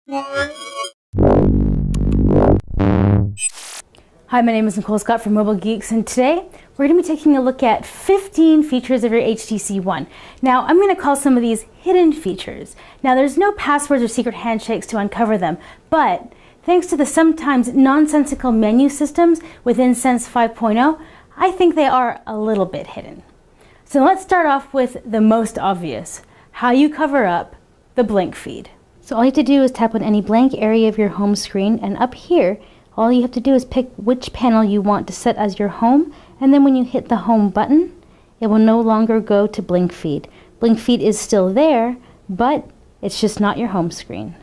Hi, my name is Nicole Scott from Mobile Geeks, and today we're going to be taking a look at 15 features of your HTC One. Now, I'm going to call some of these hidden features. Now, there's no passwords or secret handshakes to uncover them, but thanks to the sometimes nonsensical menu systems within Sense 5.0, I think they are a little bit hidden. So let's start off with the most obvious, how you cover up the blink feed. So all you have to do is tap on any blank area of your home screen, and up here, all you have to do is pick which panel you want to set as your home, and then when you hit the home button, it will no longer go to blink feed. Blink feed is still there, but it's just not your home screen.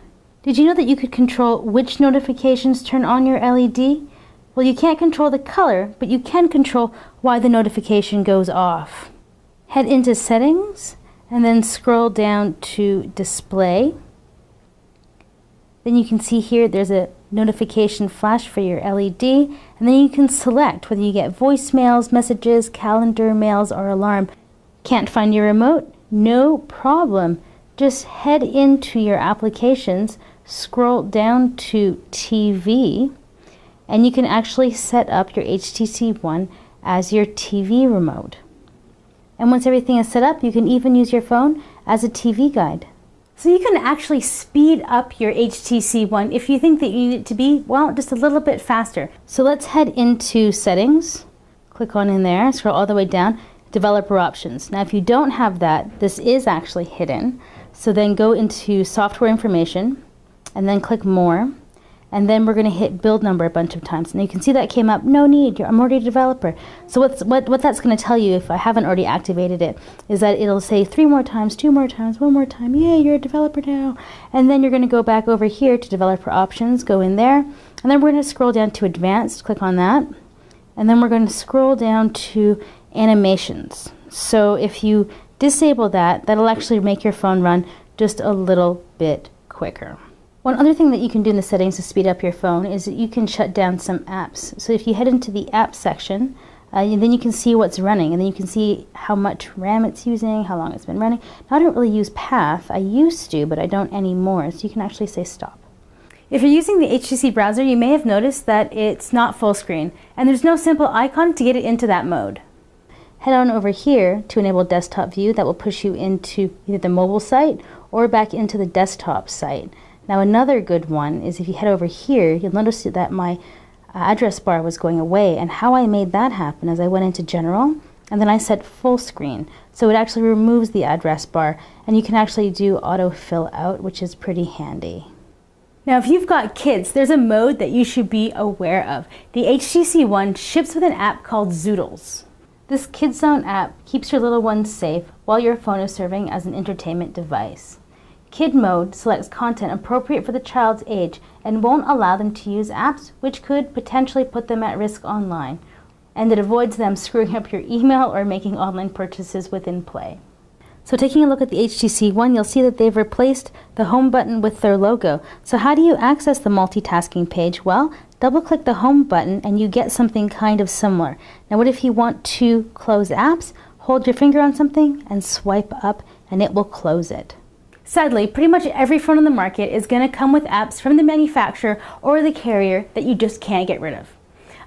Did you know that you could control which notifications turn on your LED? Well, you can't control the color, but you can control why the notification goes off. Head into settings, and then scroll down to display. Then you can see here there's a notification flash for your LED, and then you can select whether you get voicemails, messages, calendar, mails, or alarm. Can't find your remote? No problem. Just head into your applications, scroll down to TV, and you can actually set up your HTC One as your TV remote. And once everything is set up, you can even use your phone as a TV guide. So you can actually speed up your HTC One if you think that you need it to be, well, just a little bit faster. So let's head into settings, click on in there, scroll all the way down, developer options. Now if you don't have that, this is actually hidden. So then go into software information and then click more. And then we're going to hit build number a bunch of times. And you can see that came up, no need, I'm already a developer. So what that's going to tell you, if I haven't already activated it, is that it'll say 3 more times, 2 more times, 1 more time, yay, you're a developer now. And then you're going to go back over here to developer options, go in there, and then we're going to scroll down to advanced, click on that. And then we're going to scroll down to animations. So if you disable that, that'll actually make your phone run just a little bit quicker. One other thing that you can do in the settings to speed up your phone is that you can shut down some apps. So if you head into the app section, then you can see what's running, and then you can see how much RAM it's using, how long it's been running. Now, I don't really use Path. I used to, but I don't anymore. So you can actually say stop. If you're using the HTC browser, you may have noticed that it's not full screen, and there's no simple icon to get it into that mode. Head on over here to enable desktop view. That will push you into either the mobile site or back into the desktop site. Now another good one is if you head over here, you'll notice that my address bar was going away, and how I made that happen is I went into general and then I set full screen. So it actually removes the address bar, and you can actually do auto fill out, which is pretty handy. Now if you've got kids, there's a mode that you should be aware of. The HTC One ships with an app called Zoodles. This Kids Zone app keeps your little ones safe while your phone is serving as an entertainment device. Kid mode selects content appropriate for the child's age and won't allow them to use apps which could potentially put them at risk online, and it avoids them screwing up your email or making online purchases within play. So taking a look at the HTC One, you'll see that they've replaced the home button with their logo. So how do you access the multitasking page? Well, double-click the home button and you get something kind of similar. Now what if you want to close apps? Hold your finger on something and swipe up and it will close it. Sadly, pretty much every phone on the market is going to come with apps from the manufacturer or the carrier that you just can't get rid of.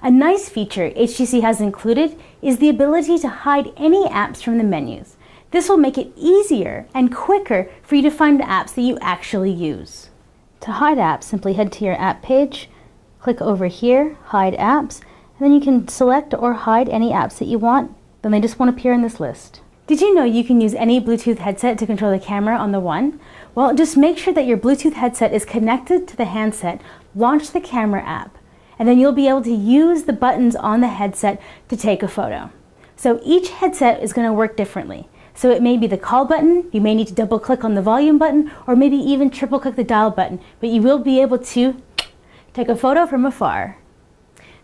A nice feature HTC has included is the ability to hide any apps from the menus. This will make it easier and quicker for you to find the apps that you actually use. To hide apps, simply head to your app page, click over here, hide apps, and then you can select or hide any apps that you want. Then they just won't appear in this list. Did you know you can use any Bluetooth headset to control the camera on the One? Well, just make sure that your Bluetooth headset is connected to the handset, launch the camera app, and then you'll be able to use the buttons on the headset to take a photo. So each headset is going to work differently. So it may be the call button, you may need to double click on the volume button, or maybe even triple click the dial button, but you will be able to take a photo from afar.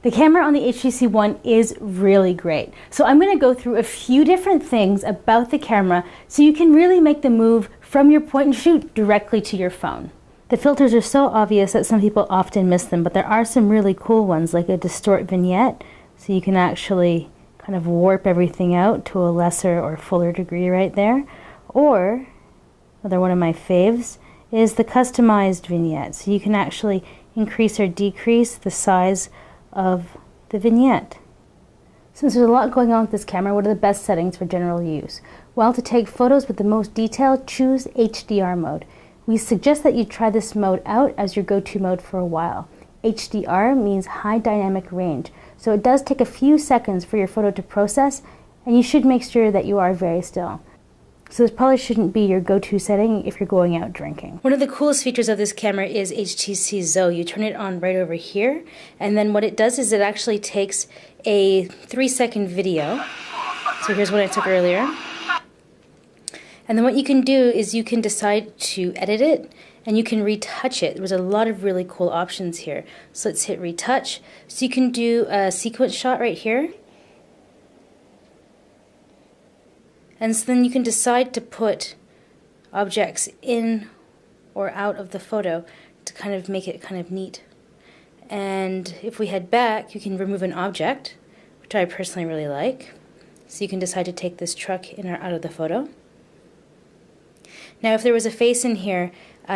The camera on the HTC One is really great. So I'm going to go through a few different things about the camera so you can really make the move from your point and shoot directly to your phone. The filters are so obvious that some people often miss them, but there are some really cool ones like a distort vignette, so you can actually kind of warp everything out to a lesser or fuller degree right there. Or, another one of my faves, is the customized vignette. So you can actually increase or decrease the size of the vignette. Since there's a lot going on with this camera, what are the best settings for general use? Well, to take photos with the most detail, choose HDR mode. We suggest that you try this mode out as your go-to mode for a while. HDR means high dynamic range, so it does take a few seconds for your photo to process, and you should make sure that you are very still. So this probably shouldn't be your go-to setting if you're going out drinking. One of the coolest features of this camera is HTC Zo. You turn it on right over here, and then what it does is it actually takes a 3-second video. So here's what I took earlier. And then what you can do is you can decide to edit it, and you can retouch it. There's a lot of really cool options here. So let's hit retouch. So you can do a sequence shot right here. And so then you can decide to put objects in or out of the photo to kind of make it kind of neat. And if we head back, you can remove an object, which I personally really like. So you can decide to take this truck in or out of the photo. Now if there was a face in here,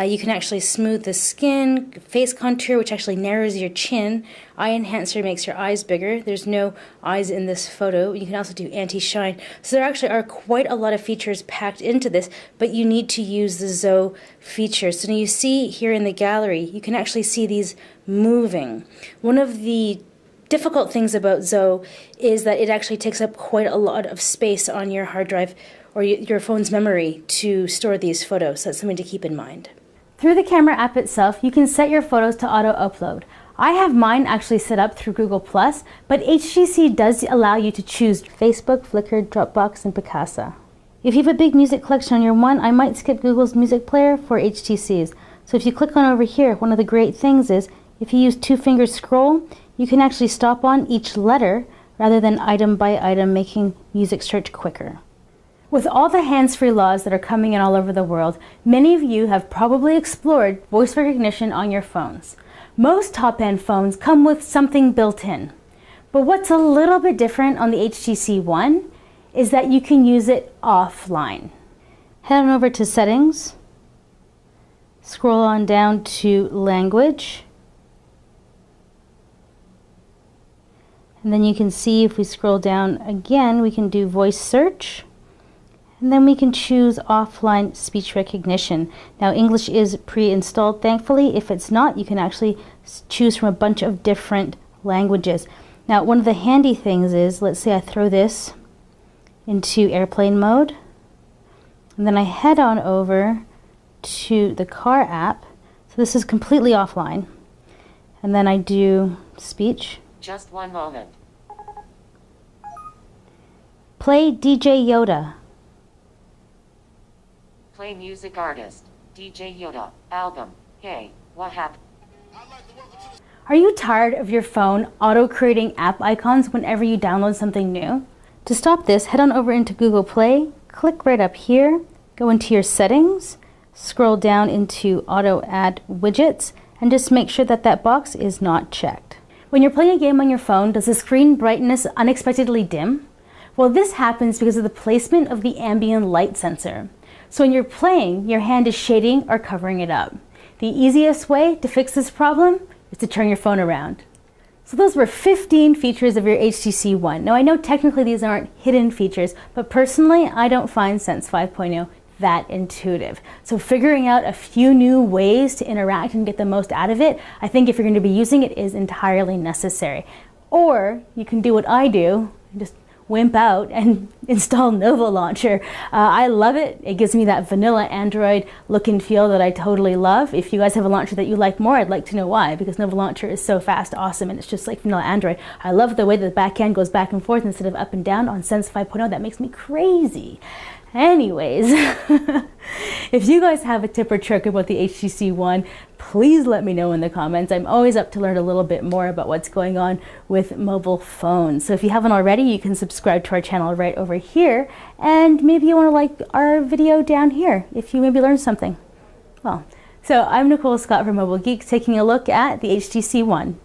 you can actually smooth the skin, face contour, which actually narrows your chin. Eye enhancer makes your eyes bigger. There's no eyes in this photo. You can also do anti-shine. So there actually are quite a lot of features packed into this, but you need to use the Zo features. So you see here in the gallery, you can actually see these moving. One of the difficult things about Zo is that it actually takes up quite a lot of space on your hard drive or your phone's memory to store these photos. So that's something to keep in mind. Through the camera app itself, you can set your photos to auto-upload. I have mine actually set up through Google+, but HTC does allow you to choose Facebook, Flickr, Dropbox, and Picasa. If you have a big music collection on your one, I might skip Google's music player for HTC's. So if you click on over here, one of the great things is if you use 2-finger scroll, you can actually stop on each letter rather than item by item, making music search quicker. With all the hands-free laws that are coming in all over the world, many of you have probably explored voice recognition on your phones. Most top-end phones come with something built in. But what's a little bit different on the HTC One is that you can use it offline. Head on over to Settings, scroll on down to Language, and then you can see if we scroll down again, we can do Voice Search. And then we can choose offline speech recognition. Now English is pre-installed, thankfully. If it's not, you can actually choose from a bunch of different languages. Now one of the handy things is, let's say I throw this into airplane mode, and then I head on over to the car app. So this is completely offline. And then I do speech. Just one moment. Play DJ Yoda. Play music artist, DJ Yoda, album, hey, what happened? Are you tired of your phone auto-creating app icons whenever you download something new? To stop this, head on over into Google Play, click right up here, go into your settings, scroll down into Auto Add Widgets, and just make sure that that box is not checked. When you're playing a game on your phone, does the screen brightness unexpectedly dim? Well, this happens because of the placement of the ambient light sensor. So when you're playing, your hand is shading or covering it up. The easiest way to fix this problem is to turn your phone around. So those were 15 features of your HTC One. Now I know technically these aren't hidden features, but personally I don't find Sense 5.0 that intuitive. So figuring out a few new ways to interact and get the most out of it, I think if you're going to be using it, is entirely necessary. Or you can do what I do, just wimp out and install Nova Launcher. I love it. It gives me that vanilla Android look and feel that I totally love. If you guys have a launcher that you like more, I'd like to know why, because Nova Launcher is so fast, awesome, and it's just like vanilla Android. I love the way that the back end goes back and forth instead of up and down on Sense 5.0. That makes me crazy. Anyways, if you guys have a tip or trick about the HTC One, please let me know in the comments. I'm always up to learn a little bit more about what's going on with mobile phones. So if you haven't already, you can subscribe to our channel right over here, and maybe you want to like our video down here if you maybe learned something. Well, so I'm Nicole Scott from Mobile Geeks, taking a look at the HTC One.